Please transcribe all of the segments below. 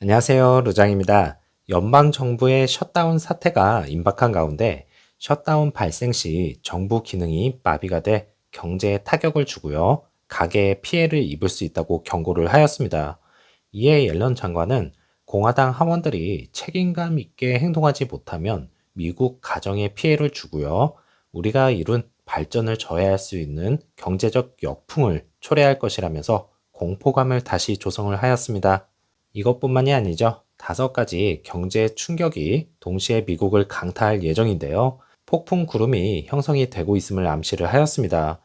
안녕하세요, 루장입니다. 연방정부의 셧다운 사태가 임박한 가운데 셧다운 발생 시 정부 기능이 마비가 돼 경제에 타격을 주고요. 가계에 피해를 입을 수 있다고 경고를 하였습니다. 이에 옐런 장관은 공화당 하원들이 책임감 있게 행동하지 못하면 미국 가정에 피해를 주고요. 우리가 이룬 발전을 저해할 수 있는 경제적 역풍을 초래할 것이라면서 공포감을 다시 조성을 하였습니다. 이것뿐만이 아니죠. 5가지 경제 충격이 동시에 미국을 강타할 예정인데요. 폭풍 구름이 형성이 되고 있음을 암시를 하였습니다.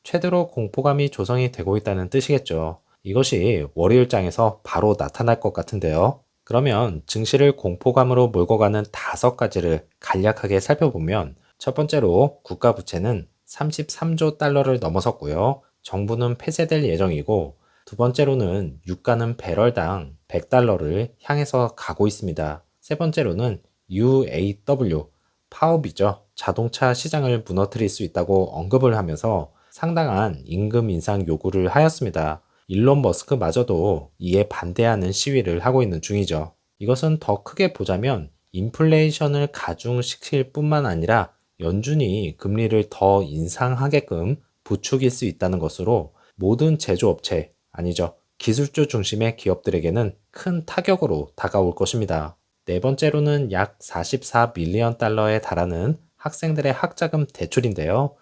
최대로 공포감이 조성이 되고 있다는 뜻이겠죠. 이것이 월요일장에서 바로 나타날 것 같은데요. 그러면 증시를 공포감으로 몰고 가는 5가지를 간략하게 살펴보면 첫 번째로 국가 부채는 33조 달러를 넘어섰고요. 정부는 폐쇄될 예정이고 두 번째로는 유가는 배럴당 100달러를 향해서 가고 있습니다. 세 번째로는 UAW, 파업이죠. 자동차 시장을 무너뜨릴 수 있다고 언급을 하면서 상당한 임금 인상 요구를 하였습니다. 일론 머스크마저도 이에 반대하는 시위를 하고 있는 중이죠. 이것은 더 크게 보자면 인플레이션을 가중시킬 뿐만 아니라 연준이 금리를 더 인상하게끔 부추길 수 있다는 것으로 모든 제조업체, 아니죠. 기술주 중심의 기업들에게는 큰 타격으로 다가올 것입니다. 네 번째로는 약 44밀리언 달러에 달하는 학생들의 학자금 대출인데요.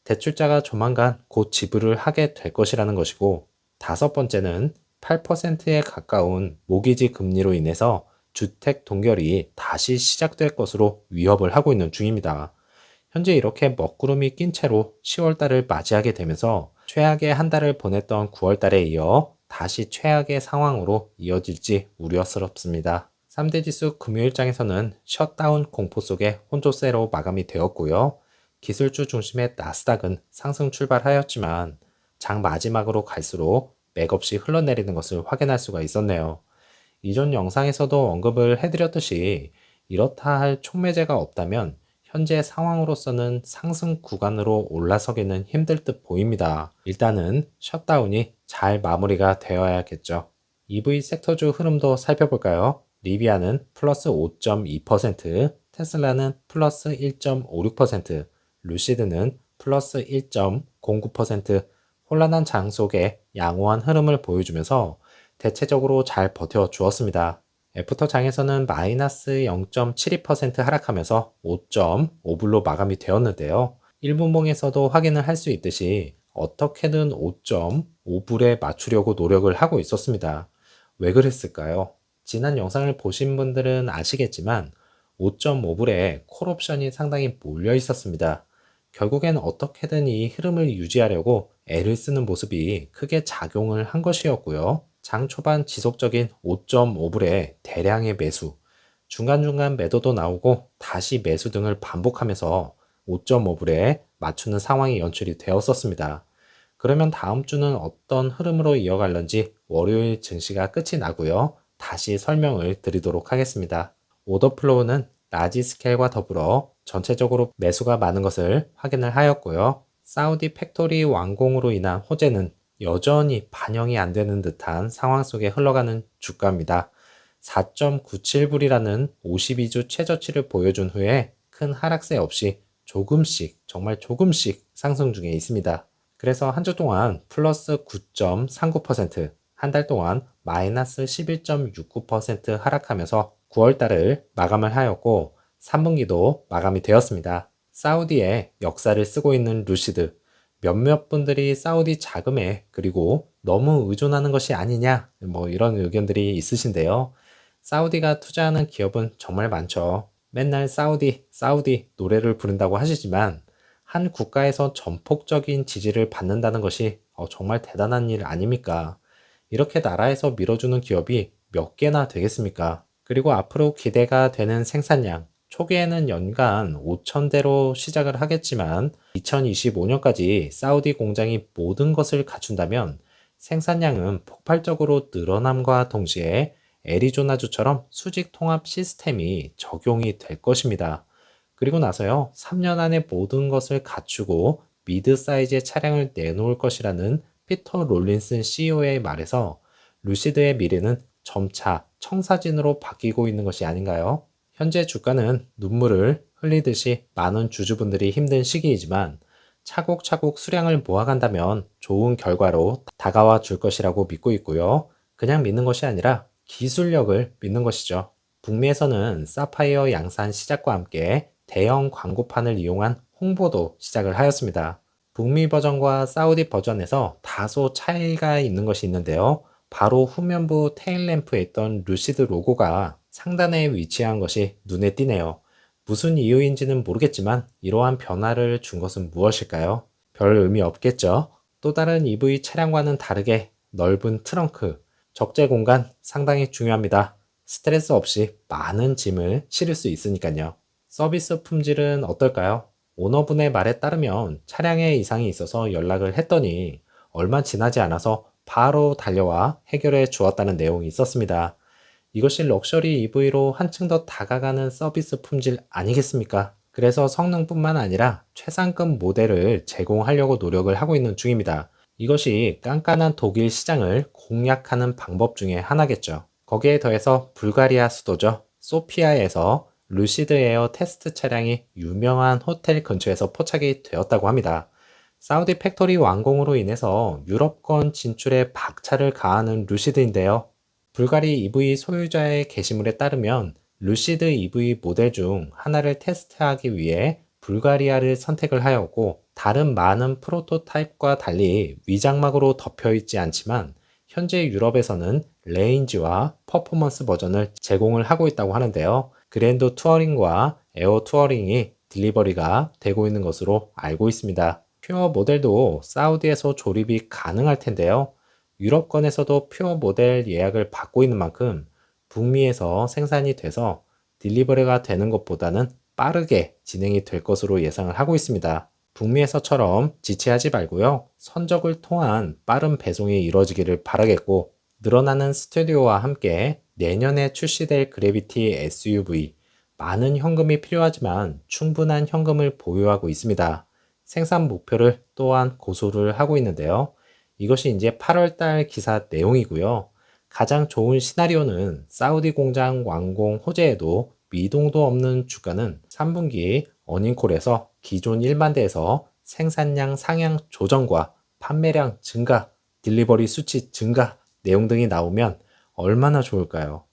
대출자가 조만간 곧 지불을 하게 될 것이라는 것이고, 5번째는 8%에 가까운 모기지 금리로 인해서 주택 동결이 다시 시작될 것으로 위협을 하고 있는 중입니다. 현재 이렇게 먹구름이 낀 채로 10월달을 맞이하게 되면서 최악의 한 달을 보냈던 9월달에 이어 다시 최악의 상황으로 이어질지 우려스럽습니다. 3대 지수 금요일장에서는 셧다운 공포 속에 혼조세로 마감이 되었고요. 기술주 중심의 나스닥은 상승 출발하였지만 장 마지막으로 갈수록 맥없이 흘러내리는 것을 확인할 수가 있었네요. 이전 영상에서도 언급을 해드렸듯이 이렇다 할 촉매제가 없다면 현재 상황으로서는 상승 구간으로 올라서기는 힘들 듯 보입니다. 일단은 셧다운이 잘 마무리가 되어야겠죠. EV 섹터주 흐름도 살펴볼까요? 리비아는 플러스 5.2%, 테슬라는 플러스 1.56%, 루시드는 플러스 1.09%, 혼란한 장 속에 양호한 흐름을 보여주면서 대체적으로 잘 버텨주었습니다. 애프터 장에서는 마이너스 0.72% 하락하면서 5.5불로 마감이 되었는데요. 1분봉에서도 확인을 할 수 있듯이 어떻게든 5.5불에 맞추려고 노력을 하고 있었습니다. 왜 그랬을까요? 지난 영상을 보신 분들은 아시겠지만 5.5불에 콜옵션이 상당히 몰려 있었습니다. 결국엔 어떻게든 이 흐름을 유지하려고 애를 쓰는 모습이 크게 작용을 한 것이었고요. 장 초반 지속적인 5.5불의 대량의 매수, 중간중간 매도도 나오고 다시 매수 등을 반복하면서 5.5불에 맞추는 상황이 연출이 되었었습니다. 그러면 다음 주는 어떤 흐름으로 이어갈런지 월요일 증시가 끝이 나고요. 다시 설명을 드리도록 하겠습니다. 오더 플로우는 라지 스케일과 더불어 전체적으로 매수가 많은 것을 확인을 하였고요. 사우디 팩토리 완공으로 인한 호재는 여전히 반영이 안 되는 듯한 상황 속에 흘러가는 주가입니다. 4.97불이라는 52주 최저치를 보여준 후에 큰 하락세 없이 조금씩, 정말 조금씩 상승 중에 있습니다. 그래서 한 주 동안 플러스 9.39%, 한 달 동안 마이너스 11.69% 하락하면서 9월달을 마감을 하였고 3분기도 마감이 되었습니다. 사우디의 역사를 쓰고 있는 루시드, 몇몇 분들이 사우디 자금에 그리고 너무 의존하는 것이 아니냐 이런 의견들이 있으신데요. 사우디가 투자하는 기업은 정말 많죠. 맨날 사우디 노래를 부른다고 하시지만 한 국가에서 전폭적인 지지를 받는다는 것이 정말 대단한 일 아닙니까? 이렇게 나라에서 밀어주는 기업이 몇 개나 되겠습니까? 그리고 앞으로 기대가 되는 생산량, 초기에는 연간 5,000대로 시작을 하겠지만 2025년까지 사우디 공장이 모든 것을 갖춘다면 생산량은 폭발적으로 늘어남과 동시에 애리조나주처럼 수직 통합 시스템이 적용이 될 것입니다. 그리고 나서요, 3년 안에 모든 것을 갖추고 미드 사이즈의 차량을 내놓을 것이라는 피터 롤린슨 CEO의 말에서 루시드의 미래는 점차 청사진으로 바뀌고 있는 것이 아닌가요? 현재 주가는 눈물을 흘리듯이 많은 주주분들이 힘든 시기이지만 차곡차곡 수량을 모아간다면 좋은 결과로 다가와 줄 것이라고 믿고 있고요. 그냥 믿는 것이 아니라 기술력을 믿는 것이죠. 북미에서는 사파이어 양산 시작과 함께 대형 광고판을 이용한 홍보도 시작을 하였습니다. 북미 버전과 사우디 버전에서 다소 차이가 있는 것이 있는데요. 바로 후면부 테일램프에 있던 루시드 로고가 상단에 위치한 것이 눈에 띄네요. 무슨 이유인지는 모르겠지만 이러한 변화를 준 것은 무엇일까요? 별 의미 없겠죠? 또 다른 EV 차량과는 다르게 넓은 트렁크, 적재 공간 상당히 중요합니다. 스트레스 없이 많은 짐을 실을 수 있으니까요. 서비스 품질은 어떨까요? 오너분의 말에 따르면 차량에 이상이 있어서 연락을 했더니 얼마 지나지 않아서 바로 달려와 해결해 주었다는 내용이 있었습니다. 이것이 럭셔리 EV로 한층 더 다가가는 서비스 품질 아니겠습니까? 그래서 성능뿐만 아니라 최상급 모델을 제공하려고 노력을 하고 있는 중입니다. 이것이 깐깐한 독일 시장을 공략하는 방법 중에 하나겠죠. 거기에 더해서 불가리아 수도죠. 소피아에서 루시드 에어 테스트 차량이 유명한 호텔 근처에서 포착이 되었다고 합니다. 사우디 팩토리 완공으로 인해서 유럽권 진출에 박차를 가하는 루시드인데요. 불가리 EV 소유자의 게시물에 따르면 루시드 EV 모델 중 하나를 테스트하기 위해 불가리아를 선택을 하였고 다른 많은 프로토타입과 달리 위장막으로 덮여 있지 않지만 현재 유럽에서는 레인지와 퍼포먼스 버전을 제공을 하고 있다고 하는데요. 그랜드 투어링과 에어 투어링이 딜리버리가 되고 있는 것으로 알고 있습니다. 퓨어 모델도 사우디에서 조립이 가능할 텐데요. 유럽권에서도 퓨어 모델 예약을 받고 있는 만큼 북미에서 생산이 돼서 딜리버리가 되는 것보다는 빠르게 진행이 될 것으로 예상을 하고 있습니다. 북미에서처럼 지체하지 말고요. 선적을 통한 빠른 배송이 이루어지기를 바라겠고 늘어나는 스튜디오와 함께 내년에 출시될 그래비티 SUV 많은 현금이 필요하지만 충분한 현금을 보유하고 있습니다. 생산 목표를 또한 고수를 하고 있는데요. 이것이 이제 8월달 기사 내용이고요. 가장 좋은 시나리오는 사우디 공장 완공 호재에도 미동도 없는 주가는 3분기 어닝콜에서 기존 1만 대에서 생산량 상향 조정과 판매량 증가, 딜리버리 수치 증가 내용 등이 나오면 얼마나 좋을까요?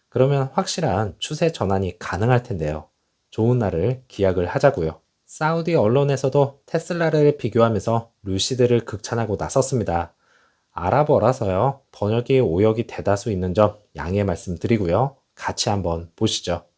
그러면 확실한 추세 전환이 가능할 텐데요. 좋은 날을 기약을 하자고요. 사우디 언론에서도 테슬라를 비교하면서 루시드를 극찬하고 나섰습니다. 아랍어라서요. 번역이 오역이 대다수 있는 점 양해 말씀드리고요. 같이 한번 보시죠.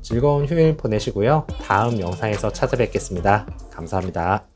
즐거운 휴일 보내시고요. 다음 영상에서 찾아뵙겠습니다. 감사합니다.